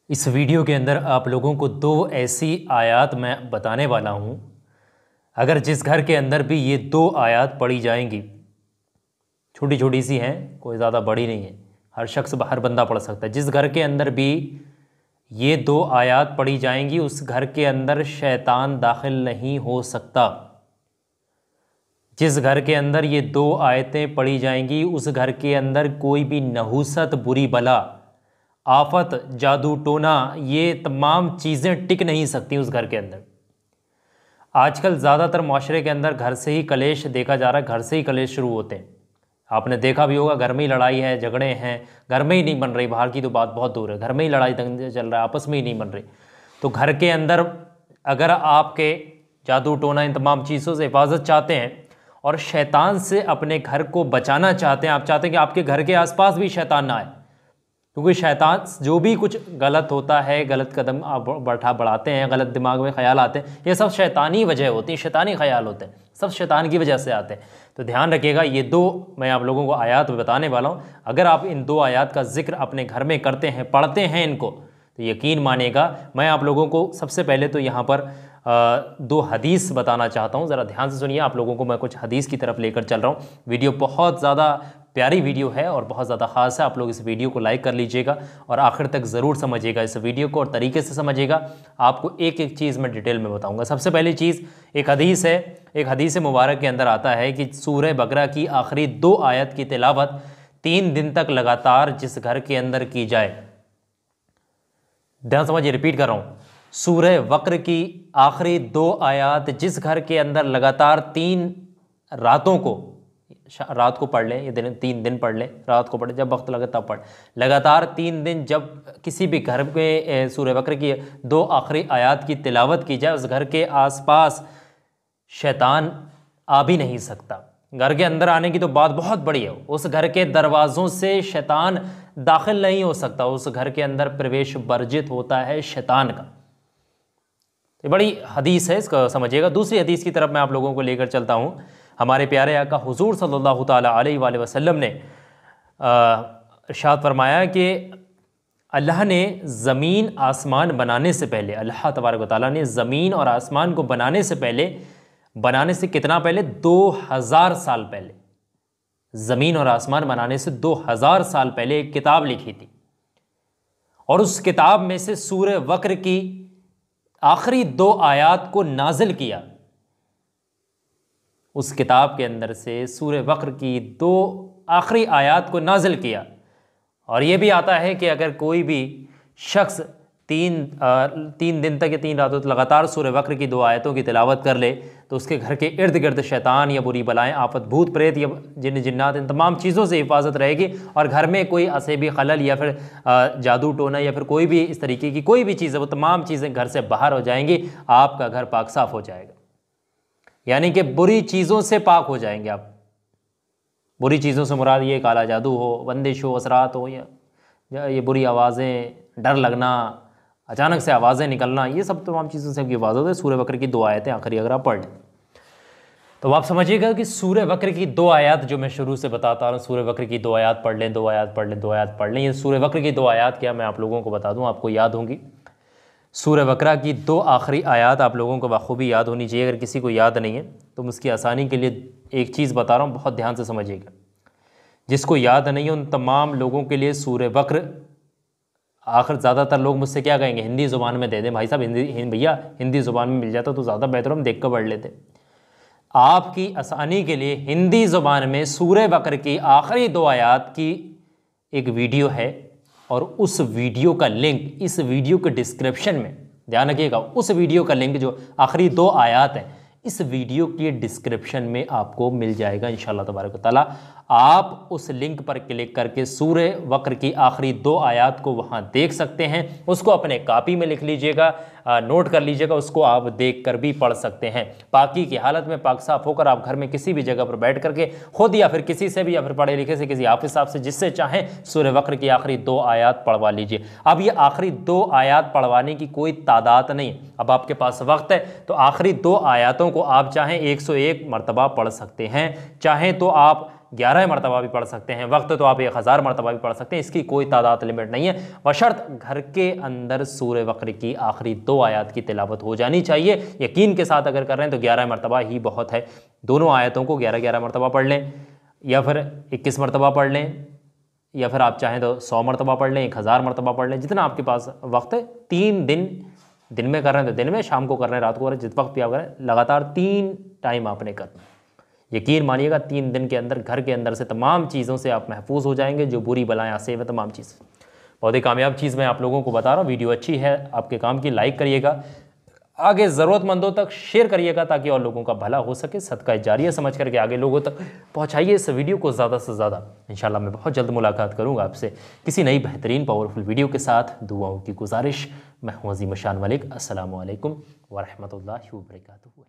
इस वीडियो के अंदर आप लोगों को दो ऐसी आयत मैं बताने वाला हूँ। अगर जिस घर के अंदर भी ये दो आयत पढ़ी जाएंगी, छोटी छोटी सी हैं, कोई ज़्यादा बड़ी नहीं है, हर शख्स हर बंदा पढ़ सकता है। जिस घर के अंदर भी ये दो आयत पढ़ी जाएंगी उस घर के अंदर शैतान दाखिल नहीं हो सकता। जिस घर के अंदर ये दो आयतें पढ़ी जाएंगी उस घर के अंदर कोई भी नहुसत, बुरी बला, आफत, जादू टोना, ये तमाम चीज़ें टिक नहीं सकती उस घर के अंदर। आजकल ज़्यादातर माशरे के अंदर घर से ही कलेश देखा जा रहा है, घर से ही कलेश शुरू होते हैं। आपने देखा भी होगा, घर में ही लड़ाई है, झगड़े हैं, घर में ही नहीं बन रही, बाहर की तो बात बहुत दूर है, घर में ही लड़ाई दंगे चल रहा है, आपस में ही नहीं बन रही। तो घर के अंदर अगर आपके जादू टोना इन तमाम चीज़ों से हिफाजत चाहते हैं और शैतान से अपने घर को बचाना चाहते हैं, आप चाहते हैं कि आपके घर के आसपास भी शैतान ना आए, क्योंकि शैतान जो भी कुछ गलत होता है, गलत कदम आप बढ़ाते हैं, गलत दिमाग में ख्याल आते हैं, ये सब शैतानी वजह होती है, शैतानी ख्याल होते हैं, सब शैतान की वजह से आते हैं। तो ध्यान रखिएगा, ये दो मैं आप लोगों को आयत बताने वाला हूँ। अगर आप इन दो आयत का जिक्र अपने घर में करते हैं, पढ़ते हैं इनको, तो यकीन मानिएगा। मैं आप लोगों को सबसे पहले तो यहाँ पर दो हदीस बताना चाहता हूँ, ज़रा ध्यान से सुनिए। आप लोगों को मैं कुछ हदीस की तरफ लेकर चल रहा हूँ। वीडियो बहुत ज़्यादा प्यारी वीडियो है और बहुत ज़्यादा ख़ास है। आप लोग इस वीडियो को लाइक कर लीजिएगा और आखिर तक ज़रूर समझिएगा इस वीडियो को और तरीके से समझिएगा। आपको एक एक चीज़ मैं डिटेल में बताऊँगा। सबसे पहली चीज़, एक हदीस है, एक हदीस मुबारक के अंदर आता है कि सूरह बकरा की आखिरी दो आयत की तिलावत 3 दिन तक लगातार जिस घर के अंदर की जाए, ध्यान समझिए, रिपीट कर रहा हूँ, सूरह बकरा की आखिरी दो आयत जिस घर के अंदर लगातार 3 रातों को, रात को पढ़ लें, ये 3 दिन पढ़ लें, रात को पढ़ें, जब वक्त लगे तब पढ़, लगातार 3 दिन जब किसी भी घर में सूरह बकरा की दो आखिरी आयत की तिलावत की जाए, उस घर के आसपास शैतान आ भी नहीं सकता। घर के अंदर आने की तो बात बहुत बड़ी है, उस घर के दरवाज़ों से शैतान दाखिल नहीं हो सकता, उस घर के अंदर प्रवेश वर्जित होता है शैतान का। ये बड़ी हदीस है, इसका समझिएगा। दूसरी हदीस की तरफ मैं आप लोगों को लेकर चलता हूँ। हमारे प्यारे आका हुजूर सल्लल्लाहु ताला अलैहि वसल्लम ने इरशाद फरमाया कि अल्लाह ने ज़मीन आसमान बनाने से पहले, अल्लाह तबारक व तआला ने ज़मीन और आसमान को बनाने से पहले, बनाने से कितना पहले, 2000 साल पहले, ज़मीन और आसमान बनाने से 2000 साल पहले एक किताब लिखी थी और उस किताब में से सूरह बकरा की आखिरी दो आयत को नाजिल किया। उस किताब के अंदर से सूरह बकरा की दो आखिरी आयत को नाजिल किया। और ये भी आता है कि अगर कोई भी शख्स तीन दिन तक या 3 रातों तक लगातार सूरह बकरा की 2 आयतों की तिलावत कर ले तो उसके घर के इर्द गिर्द शैतान या बुरी बलाएं, आफत, भूत प्रेत या जिन्न जिन्नात, इन तमाम चीज़ों से हिफाजत रहेगी और घर में कोई असेबी खलल या फिर जादू टोना या फिर कोई भी इस तरीके की कोई भी चीज़ है, वो तमाम चीज़ें घर से बाहर हो जाएंगी, आपका घर पाक साफ़ हो जाएगा। यानी कि बुरी चीज़ों से पाक हो जाएंगे आप। बुरी चीज़ों से मुराद ये काला जादू हो, बंदिश हो, असरात हो, या ये बुरी आवाज़ें, डर लगना, अचानक से आवाज़ें निकलना, ये सब तमाम चीज़ों से आपकी हिफाजत है। सूरह बकरा की 2 आयतें आखिरी अगर आप पढ़ लें तो आप समझिएगा कि सूरह बकरा की 2 आयत जो मैं शुरू से बताता रहा हूँ, सूरह बकरा की 2 आयत पढ़ लें, 2 आयत पढ़ लें, 2 आयत पढ़ लें। ये सूरह बकरा की 2 आयत क्या मैं आप लोगों को बता दूँ, आपको याद होंगी। सूरह बकरा की 2 आखिरी आयत आप लोगों को बखूबी याद होनी चाहिए। अगर किसी को याद नहीं है तो मैं उसकी आसानी के लिए एक चीज़ बता रहा हूँ, बहुत ध्यान से समझिएगा। जिसको याद नहीं है उन तमाम लोगों के लिए सूरह बकरा, आखिर ज़्यादातर लोग मुझसे क्या कहेंगे, हिंदी ज़ुबान में दे दें भाई साहब, भैया हिंदी ज़ुबान में मिल जाता तो ज़्यादा बेहतर, हम देख कर पढ़ लेते। आपकी आसानी के लिए हिंदी ज़ुबान में सूरह बकरा की आखिरी 2 आयत की एक वीडियो है और उस वीडियो का लिंक इस वीडियो के डिस्क्रिप्शन में, ध्यान रखिएगा, उस वीडियो का लिंक जो आखिरी 2 आयत हैं इस वीडियो के डिस्क्रिप्शन में आपको मिल जाएगा इंशाअल्लाह तबारक व तआला। आप उस लिंक पर क्लिक करके सूरह बकरा की आखिरी 2 आयत को वहां देख सकते हैं। उसको अपने कॉपी में लिख लीजिएगा, नोट कर लीजिएगा, उसको आप देख कर भी पढ़ सकते हैं। पाकी की हालत में पाक साफ होकर आप घर में किसी भी जगह पर बैठ करके खुद या फिर किसी से भी या फिर पढ़े लिखे से, किसी हाफिज़ साहब से, जिससे चाहें सूरह बकरा की आखिरी 2 आयत पढ़वा लीजिए। अब ये आखिरी 2 आयत पढ़वाने की कोई तादाद नहीं, अब आपके पास वक्त है तो आखिरी 2 आयतों को आप चाहें 101 मरतबा पढ़ सकते हैं, चाहें तो आप 11 मरतबा भी पढ़ सकते हैं, वक्त तो आप 1000 मरतबा भी पढ़ सकते हैं, इसकी कोई तादाद लिमिट नहीं है, बशर्त घर के अंदर सूरह बकरे की आखिरी 2 आयत की तिलावत हो जानी चाहिए। यकीन के साथ अगर कर रहे हैं तो 11 मरतबा ही बहुत है। दोनों आयतों को 11-11 मरतबा पढ़ लें, या फिर 21 मरतबा पढ़ लें, या फिर आप चाहें तो 100 मरतबा पढ़ लें, 1000 मरतबा पढ़ लें, जितना आपके पास वक्त है। 3 दिन में कर रहे हैं तो दिन में, शाम को कर रहे हैं, रात को कर रहे हैं, जिस वक्त भी आप करें, लगातार 3 टाइम आपने करना। यकीन मानिएगा 3 दिन के अंदर घर के अंदर से तमाम चीज़ों से आप महफूज हो जाएंगे, जो बुरी बलाएं आसे व तमाम चीज़। बहुत ही कामयाब चीज़ मैं आप लोगों को बता रहा हूँ। वीडियो अच्छी है, आपके काम की, लाइक करिएगा, आगे ज़रूरतमंदों तक शेयर करिएगा ताकि और लोगों का भला हो सके। सदका जारिया समझ करके आगे लोगों तक पहुंचाइए इस वीडियो को ज़्यादा से ज़्यादा। इंशाल्लाह मैं बहुत जल्द मुलाकात करूंगा आपसे किसी नई बेहतरीन पावरफुल वीडियो के साथ। दुआओं की गुजारिश। मैं हूं अज़ीम शान मलिक। अस्सलामु अलैकुम व रहमतुल्लाहि व बरकातुहू।